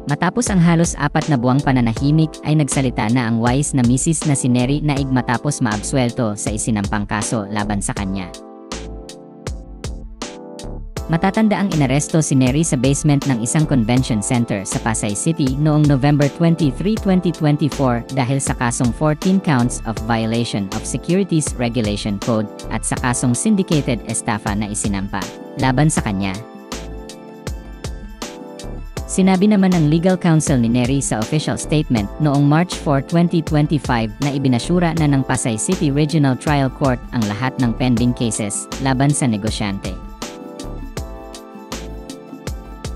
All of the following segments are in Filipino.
Matapos ang halos 4 na buwang pananahimik ay nagsalita na ang wise na misis na si Neri Naig matapos maabsuelto sa isinampang kaso laban sa kanya. Matatanda ang inaresto si Neri sa basement ng isang convention center sa Pasay City noong November 23, 2024 dahil sa kasong 14 counts of violation of Securities Regulation Code at sa kasong syndicated estafa na isinampa laban sa kanya. Sinabi naman ng legal counsel ni Neri sa official statement noong March 4, 2025 na ibinasyura na ng Pasay City Regional Trial Court ang lahat ng pending cases laban sa negosyante.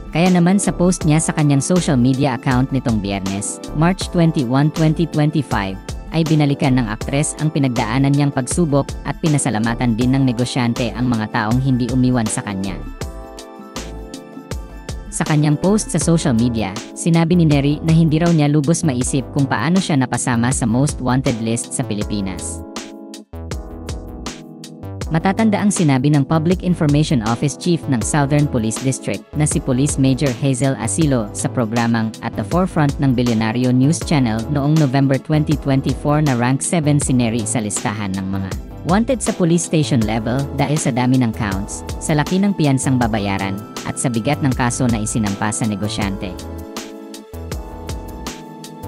Kaya naman sa post niya sa kanyang social media account nitong Biyernes, March 21, 2025, ay binalikan ng aktres ang pinagdaanan niyang pagsubok at pinasalamatan din ng negosyante ang mga taong hindi umiwan sa kanya. Sa kanyang post sa social media, sinabi ni Neri na hindi raw niya lubos maisip kung paano siya napasama sa most wanted list sa Pilipinas. Matatanda ang sinabi ng Public Information Office Chief ng Southern Police District na si Police Major Hazel Asilo sa programang At the Forefront ng Bilyonaryo News Channel noong November 2024 na rank 7 si Neri sa listahan ng mga wanted sa police station level dahil sa dami ng counts, sa laki ng piyansang babayaran, at sa bigat ng kaso na isinampa sa negosyante.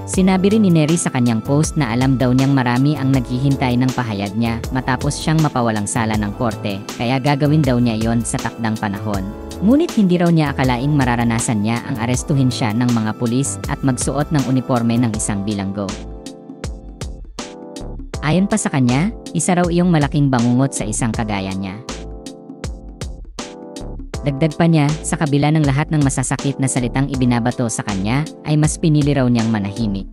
Sinabi rin ni Neri sa kanyang post na alam daw niyang marami ang naghihintay ng pahayag niya matapos siyang mapawalang sala ng korte, kaya gagawin daw niya yon sa takdang panahon. Ngunit hindi raw niya akalaing mararanasan niya ang arestuhin siya ng mga pulis at magsuot ng uniforme ng isang bilanggo. Ayon pa sa kanya, isa raw iyong malaking bangungot sa isang kagaya niya. Dagdag pa niya, sa kabila ng lahat ng masasakit na salitang ibinabato sa kanya, ay mas pinili raw niyang manahimik.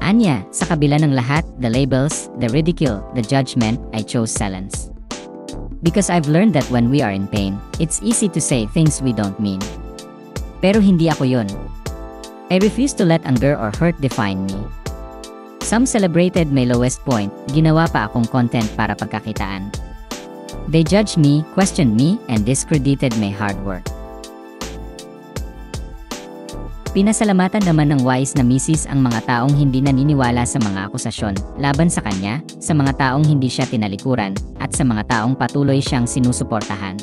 Anya, sa kabila ng lahat, the labels, the ridicule, the judgment, I chose silence. Because I've learned that when we are in pain, it's easy to say things we don't mean. Pero hindi ako yun. I refuse to let anger or hurt define me. Some celebrated my lowest point, ginawa pa akong content para pagkakitaan. They judged me, questioned me, and discredited my hard work. Pinasalamatan naman ng wise na misis ang mga taong hindi naniniwala sa mga akusasyon laban sa kanya, sa mga taong hindi siya tinalikuran, at sa mga taong patuloy siyang sinusuportahan.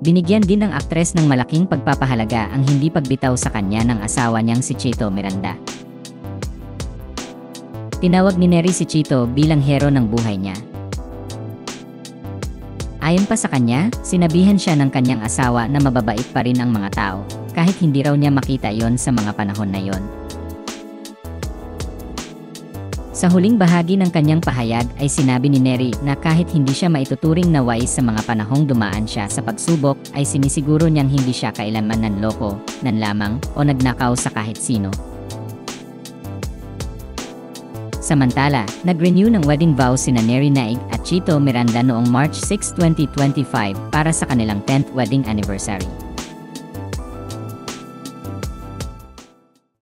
Binigyan din ng aktres ng malaking pagpapahalaga ang hindi pagbitaw sa kanya ng asawa niyang si Chito Miranda. Tinawag ni Neri si Chito bilang hero ng buhay niya. Ayon pa sa kanya, sinabihan siya ng kanyang asawa na mababait pa rin ang mga tao, kahit hindi raw niya makita yon sa mga panahon na yon. Sa huling bahagi ng kanyang pahayag ay sinabi ni Neri na kahit hindi siya maituturing na wise sa mga panahong dumaan siya sa pagsubok, ay sinisiguro niyang hindi siya kailanman nanloko, nanlamang, o nagnakaw sa kahit sino. Samantala, nag-renew ng wedding vows sina Neri Naig at Chito Miranda noong March 6, 2025 para sa kanilang 10th wedding anniversary.